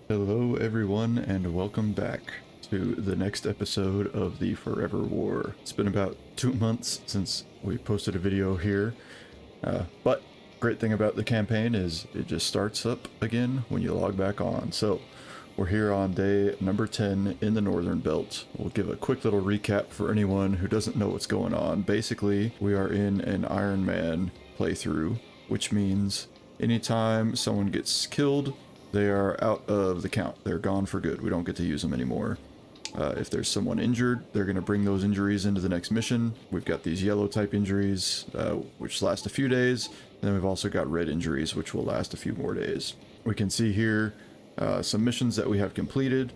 Hello everyone and welcome back to the next episode of the Forever War. It's been about 2 months since we posted a video here, but great thing about the campaign is it just starts up again when you log back on. So we're here on day number 10 in the Northern Belt. We'll give a quick little recap for anyone who doesn't know what's going on. Basically, we are in an Iron Man playthrough, which means anytime someone gets killed, they are out of the count. They're gone for good. We don't get to use them anymore. If there's someone injured, they're going to bring those injuries into the next mission. We've got these yellow type injuries, which last a few days. And then we've also got red injuries, which will last a few more days. We can see here some missions that we have completed.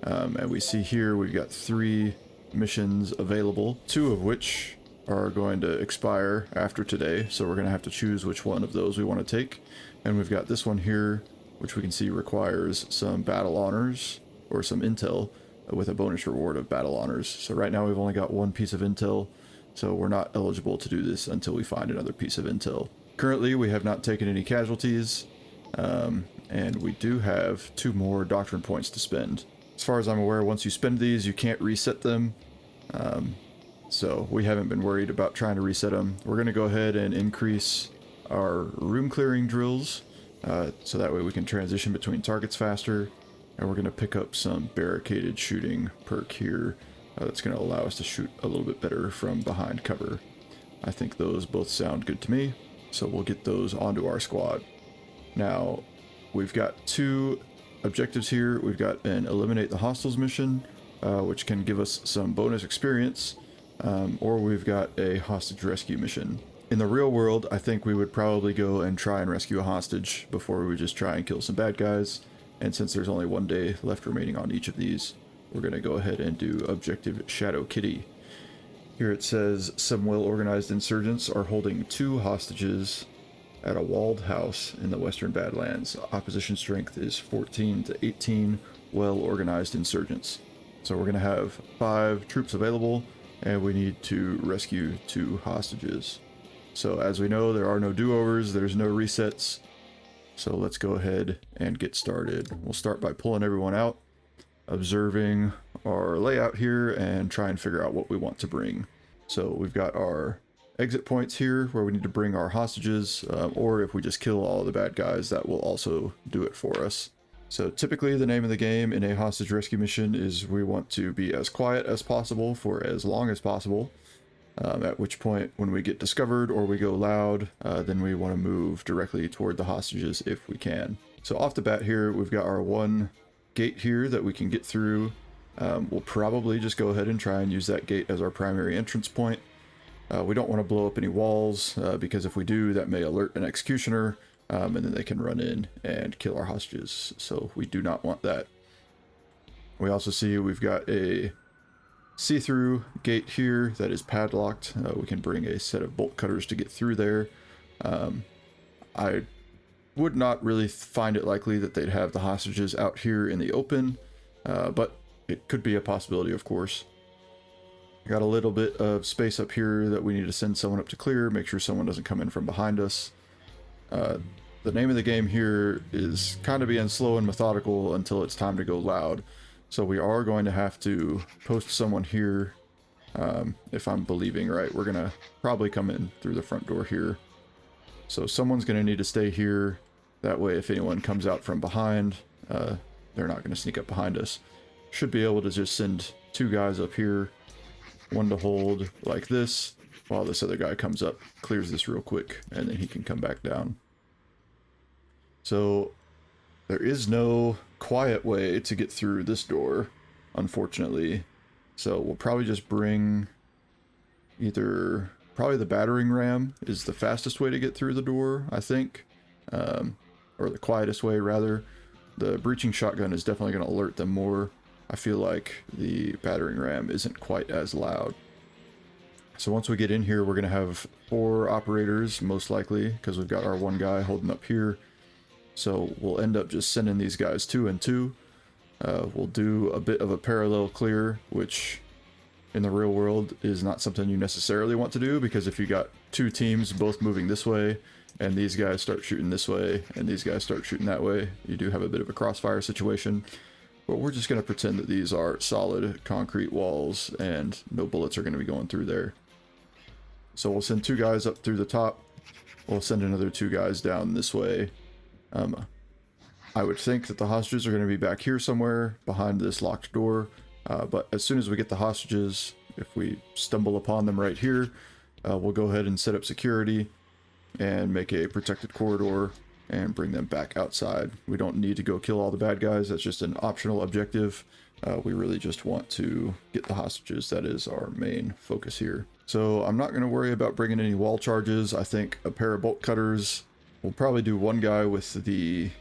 And we see here we've got 3 missions available, 2 of which are going to expire after today. So we're going to have to choose which one of those we want to take. And we've got this one here, which we can see requires some battle honors or some intel with a bonus reward of battle honors. So right now we've only got 1 piece of intel, so we're not eligible to do this until we find another piece of intel. Currently we have not taken any casualties, and we do have 2 more doctrine points to spend. As far as I'm aware, once you spend these, you can't reset them, so we haven't been worried about trying to reset them. We're going to go ahead and increase our room clearing drills, so that way we can transition between targets faster, and we're going to pick up some barricaded shooting perk here that's going to allow us to shoot a little bit better from behind cover. I think those both sound good to me, so we'll get those onto our squad. Now, we've got 2 objectives here. We've got an eliminate the hostiles mission, which can give us some bonus experience, or we've got a hostage rescue mission. In the real world, I think we would probably go and try and rescue a hostage before we would just try and kill some bad guys. And since there's only 1 day left remaining on each of these, we're going to go ahead and do Objective Shadow Kitty. Here it says some well-organized insurgents are holding 2 hostages at a walled house in the Western Badlands. Opposition strength is 14 to 18 well-organized insurgents. So we're going to have 5 troops available, and we need to rescue 2 hostages. So as we know, there are no do-overs, there's no resets. So let's go ahead and get started. We'll start by pulling everyone out, observing our layout here, and try and figure out what we want to bring. So we've got our exit points here where we need to bring our hostages, or if we just kill all the bad guys, that will also do it for us. So typically the name of the game in a hostage rescue mission is we want to be as quiet as possible for as long as possible. At which point, when we get discovered or we go loud, then we want to move directly toward the hostages if we can. So off the bat here, we've got our 1 gate here that we can get through. We'll probably just go ahead and try and use that gate as our primary entrance point. We don't want to blow up any walls, because if we do, that may alert an executioner, and then they can run in and kill our hostages. So we do not want that. We also see we've got a see-through gate here that is padlocked. We can bring a set of bolt cutters to get through there. I would not really find it likely that they'd have the hostages out here in the open, but it could be a possibility, of course. Got a little bit of space up here that we need to send someone up to clear, make sure someone doesn't come in from behind us. The name of the game here is kind of being slow and methodical until it's time to go loud. So we are going to have to post someone here. If I'm believing right, we're going to probably come in through the front door here. So someone's going to need to stay here. That way, if anyone comes out from behind, they're not going to sneak up behind us. Should be able to just send 2 guys up here. 1 to hold like this, while this other guy comes up, clears this real quick, and then he can come back down. So there is no quiet way to get through this door, unfortunately. So we'll probably just bring probably the battering ram is the fastest way to get through the door, I think. Or the quietest way, rather. The breaching shotgun is definitely going to alert them more. I feel like the battering ram isn't quite as loud. So once we get in here, we're going to have 4 operators, most likely, because we've got our 1 guy holding up here. So we'll end up just sending these guys 2 and 2. We'll do a bit of a parallel clear, which in the real world is not something you necessarily want to do, because if you got 2 teams both moving this way and these guys start shooting this way, and these guys start shooting that way, you do have a bit of a crossfire situation. But we're just going to pretend that these are solid concrete walls and no bullets are going to be going through there. So we'll send 2 guys up through the top. We'll send another 2 guys down this way. I would think that the hostages are going to be back here somewhere behind this locked door. But as soon as we get the hostages, if we stumble upon them right here, we'll go ahead and set up security and make a protected corridor and bring them back outside. We don't need to go kill all the bad guys. That's just an optional objective. We really just want to get the hostages. That is our main focus here. So I'm not going to worry about bringing any wall charges. I think a pair of bolt cutters. We'll probably do 1 guy with the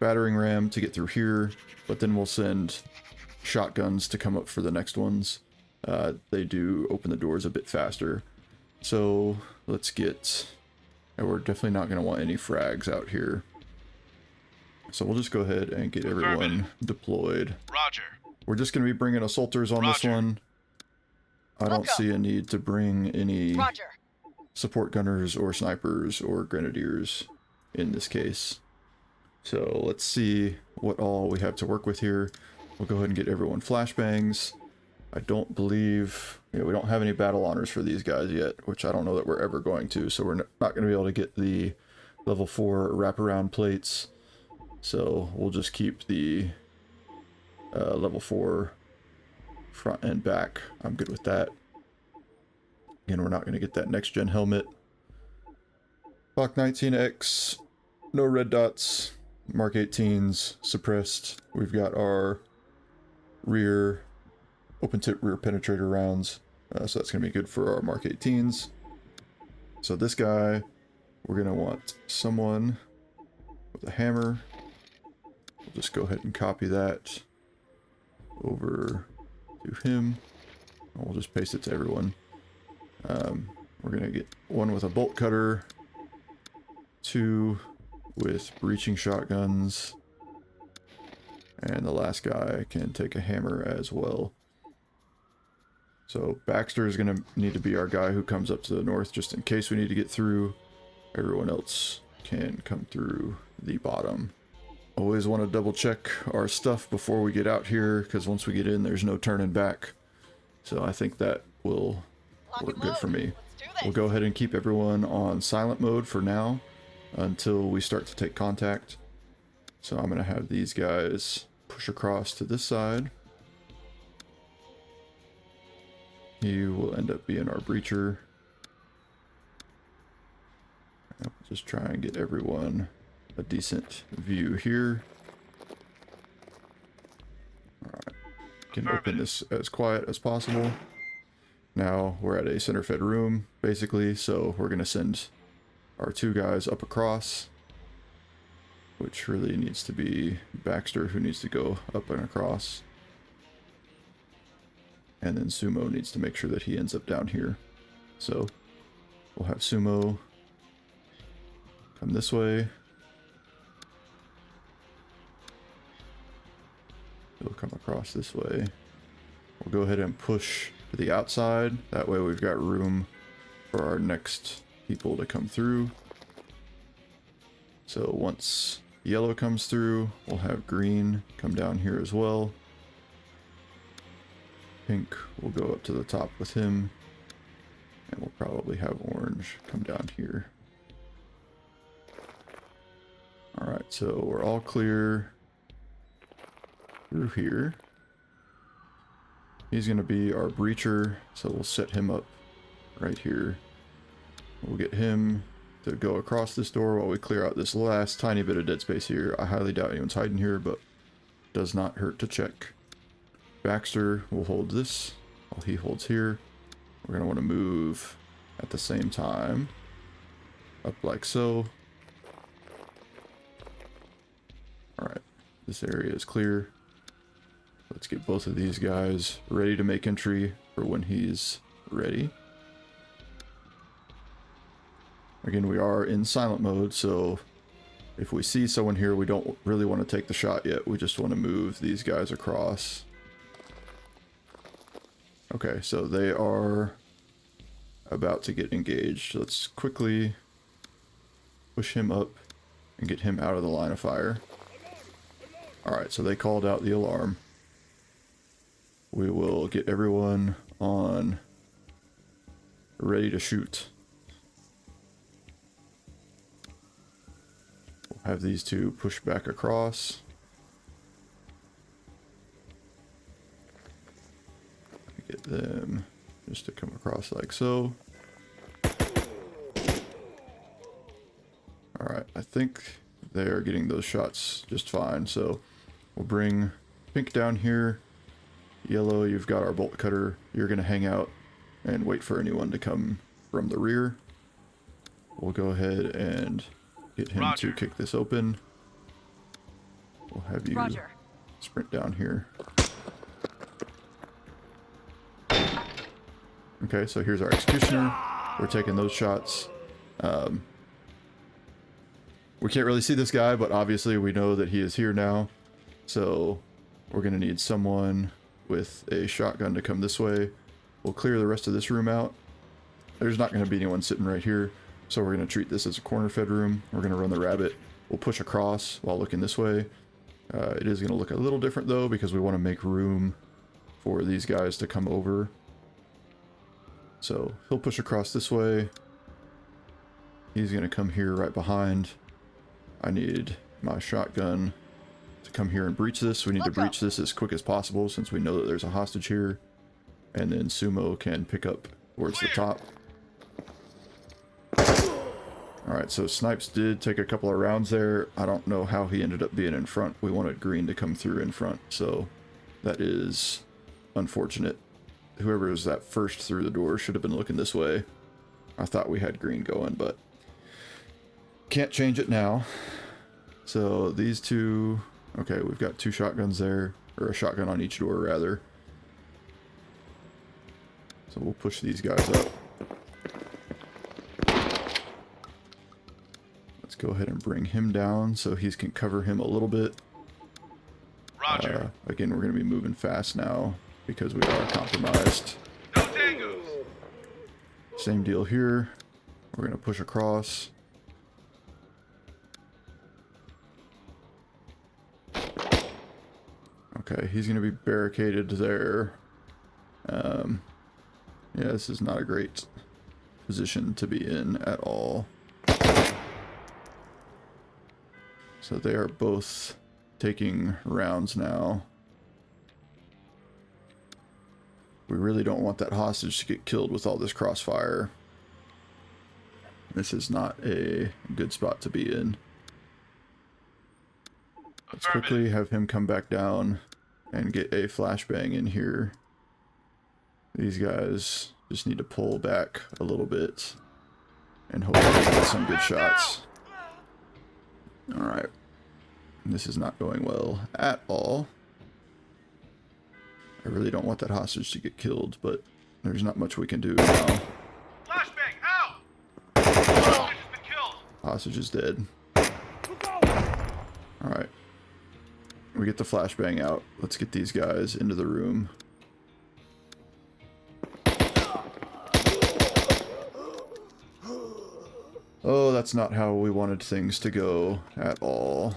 battering ram to get through here, but then we'll send shotguns to come up for the next ones. They do open the doors a bit faster. So let's get... And we're definitely not going to want any frags out here. So we'll just go ahead and get everyone deployed. Roger. We're just going to be bringing assaulters on this one. I don't see a need to bring any support gunners or snipers or grenadiers in this case. So let's see what all we have to work with here. We'll go ahead and get everyone flashbangs. I don't believe, we don't have any battle honors for these guys yet, which I don't know that we're ever going to. So we're not going to be able to get the level 4 wraparound plates. So we'll just keep the level 4 front and back. I'm good with that. Again, we're not going to get that next gen helmet. Glock 19X, no red dots, Mark 18s suppressed. We've got our rear open tip rear penetrator rounds, so that's going to be good for our Mark 18s. So this guy, we're going to want someone with a hammer. We'll just go ahead and copy that over to him. We'll just paste it to everyone. We're going to get 1 with a bolt cutter, 2 with breaching shotguns, and the last guy can take a hammer as well. So Baxter is going to need to be our guy who comes up to the north just in case we need to get through. Everyone else can come through the bottom. Always want to double check our stuff before we get out here, because once we get in there's no turning back. So I think that will work good for me. We'll go ahead and keep everyone on silent mode for now until we start to take contact. So I'm going to have these guys push across to this side. He will end up being our breacher. I'll just try and get everyone a decent view here. Alright, can open this as quiet as possible. Now we're at a center fed room, basically, so we're going to send our 2 guys up across, which really needs to be Baxter, who needs to go up and across. And then Sumo needs to make sure that he ends up down here. So we'll have Sumo come this way. He'll come across this way. We'll go ahead and push to the outside. That way we've got room for our next people to come through. So once yellow comes through, we'll have green come down here as well. Pink will go up to the top with him, and we'll probably have orange come down here. Alright, so we're all clear through here. He's going to be our breacher, so we'll set him up right here. We'll get him to go across this door while we clear out this last tiny bit of dead space here. I highly doubt anyone's hiding here, but does not hurt to check. Baxter will hold this while he holds here. We're going to want to move at the same time up like so. Alright, this area is clear. Let's get both of these guys ready to make entry for when he's ready. Again, we are in silent mode, so if we see someone here, we don't really want to take the shot yet. We just want to move these guys across. Okay, so they are about to get engaged. Let's quickly push him up and get him out of the line of fire. Alright, so they called out the alarm. We will get everyone on ready to shoot. We'll have these two push back across. Get them just to come across like so. Alright, I think they are getting those shots just fine, so we'll bring pink down here. Yellow, you've got our bolt cutter. You're going to hang out and wait for anyone to come from the rear. We'll go ahead and get him to kick this open. We'll have you sprint down here. Okay, so here's our executioner. We're taking those shots. We can't really see this guy, but obviously we know that he is here now. So we're going to need someone with a shotgun to come this way. We'll clear the rest of this room out. There's not going to be anyone sitting right here, so we're going to treat this as a corner fed room. We're going to run the rabbit. We'll push across while looking this way. It is going to look a little different though, because we want to make room for these guys to come over. So he'll push across this way. He's going to come here right behind. I need my shotgun to come here and breach this. We need to breach this as quick as possible since we know that there's a hostage here. And then Sumo can pick up towards the top. Alright, so Snipes did take a couple of rounds there. I don't know how he ended up being in front. We wanted green to come through in front, so that is unfortunate. Whoever was that first through the door should have been looking this way. I thought we had green going, but can't change it now. So these two, okay, we've got two shotguns there, or a shotgun on each door rather. So we'll push these guys up. Let's go ahead and bring him down so he can cover him a little bit. Roger. Again, we're going to be moving fast now because we are compromised. No tangos. Same deal here. We're going to push across. Okay, he's going to be barricaded there. Yeah, this is not a great position to be in at all. So they are both taking rounds now. We really don't want that hostage to get killed with all this crossfire. This is not a good spot to be in. Let's quickly have him come back down and get a flashbang in here. These guys just need to pull back a little bit and hopefully get some good shots. Alright. This is not going well at all. I really don't want that hostage to get killed, but there's not much we can do now. Flashbang, out! Hostage has been killed. Hostage is dead. Alright. We get the flashbang out. Let's get these guys into the room. Oh, that's not how we wanted things to go at all.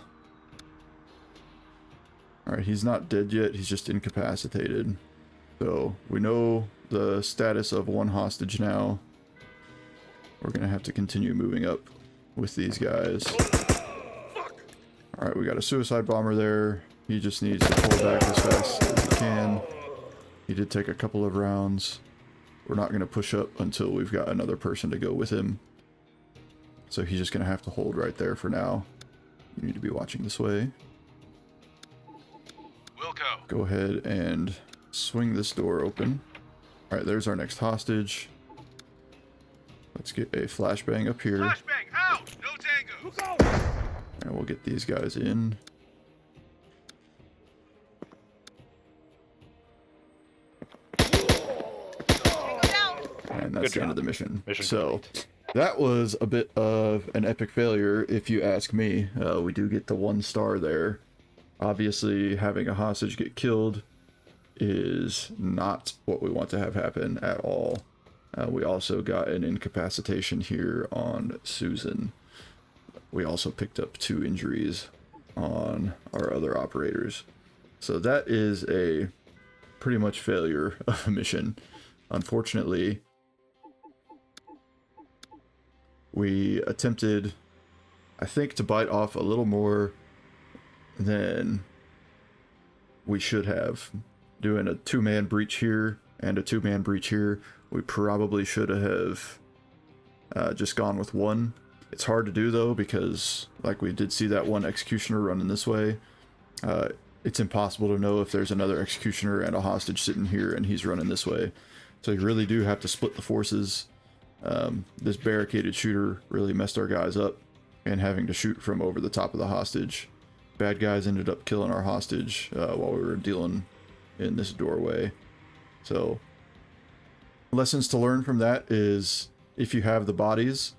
Alright, he's not dead yet, he's just incapacitated. So, we know the status of one hostage now. We're gonna have to continue moving up with these guys. Alright, we got a suicide bomber there. He just needs to pull back as fast as he can. He did take a couple of rounds. We're not gonna push up until we've got another person to go with him. So he's just gonna have to hold right there for now. You need to be watching this way. Go ahead and swing this door open. Alright, there's our next hostage. Let's get a flashbang up here. Flashbang, out! No tangos. And we'll get these guys in. And that's the end of the mission. So that was a bit of an epic failure, if you ask me. We do get the 1 star there. Obviously, having a hostage get killed is not what we want to have happen at all. We also got an incapacitation here on Susan. we also picked up 2 injuries on our other operators. So that is a pretty much failure of a mission. Unfortunately, we attempted, I think, to bite off a little more than we should have. Doing a 2-man breach here and a 2-man breach here, we probably should have just gone with 1. It's hard to do though, because like we did see that one executioner running this way. It's impossible to know if there's another executioner and a hostage sitting here and he's running this way. So you really do have to split the forces. This barricaded shooter really messed our guys up, and having to shoot from over the top of the hostage. Bad guys ended up killing our hostage while we were dealing in this doorway. So lessons to learn from that is, if you have the bodies,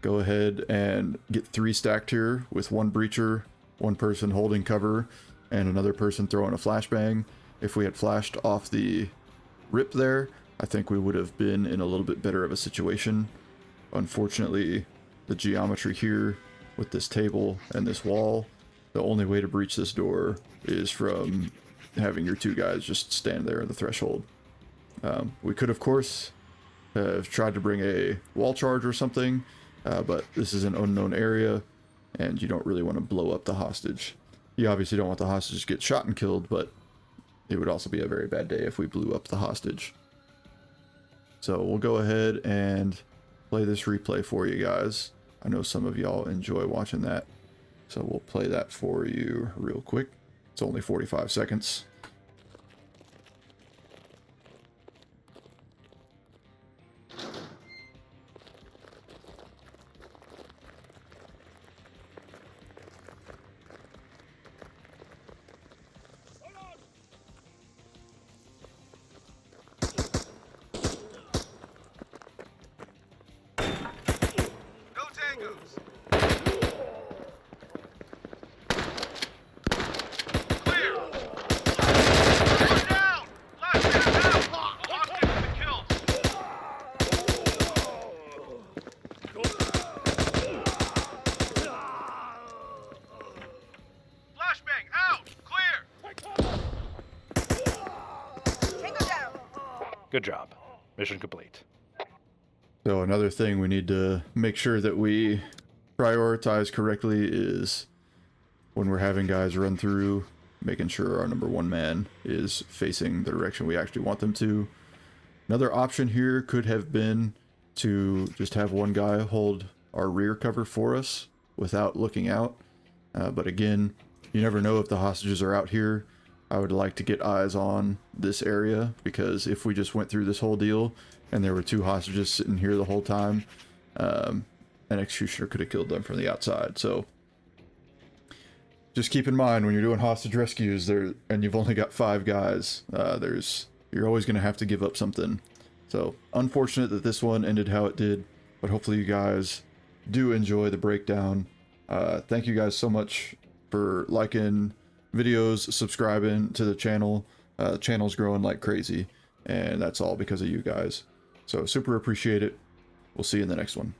go ahead and get 3 stacked here with 1 breacher, 1 person holding cover, and another person throwing a flashbang. If we had flashed off the rip there, I think we would have been in a little bit better of a situation. Unfortunately, the geometry here with this table and this wall, the only way to breach this door is from having your 2 guys just stand there in the threshold. We could, of course, have tried to bring a wall charge or something, but this is an unknown area, and you don't really want to blow up the hostage. You obviously don't want the hostage to get shot and killed, but it would also be a very bad day if we blew up the hostage. So we'll go ahead and play this replay for you guys. I know some of y'all enjoy watching that, so we'll play that for you real quick. It's only 45 seconds. No tangos. Clear. One down. Last man down. Hostage has been killed. Flashbang out. Clear. Tango down. Good job. Mission complete. So another thing we need to make sure that we prioritize correctly is when we're having guys run through, making sure our number 1 man is facing the direction we actually want them to. Another option here could have been to just have 1 guy hold our rear cover for us without looking out. But again, you never know if the hostages are out here. I would like to get eyes on this area, because if we just went through this whole deal and there were 2 hostages sitting here the whole time, an executioner could have killed them from the outside. So just keep in mind when you're doing hostage rescues there, and you've only got 5 guys, you're always going to have to give up something. So unfortunate that this one ended how it did, but hopefully you guys do enjoy the breakdown. Thank you guys so much for liking videos, subscribing to the channel. The channel's growing like crazy, and that's all because of you guys. So super appreciate it. We'll see you in the next one.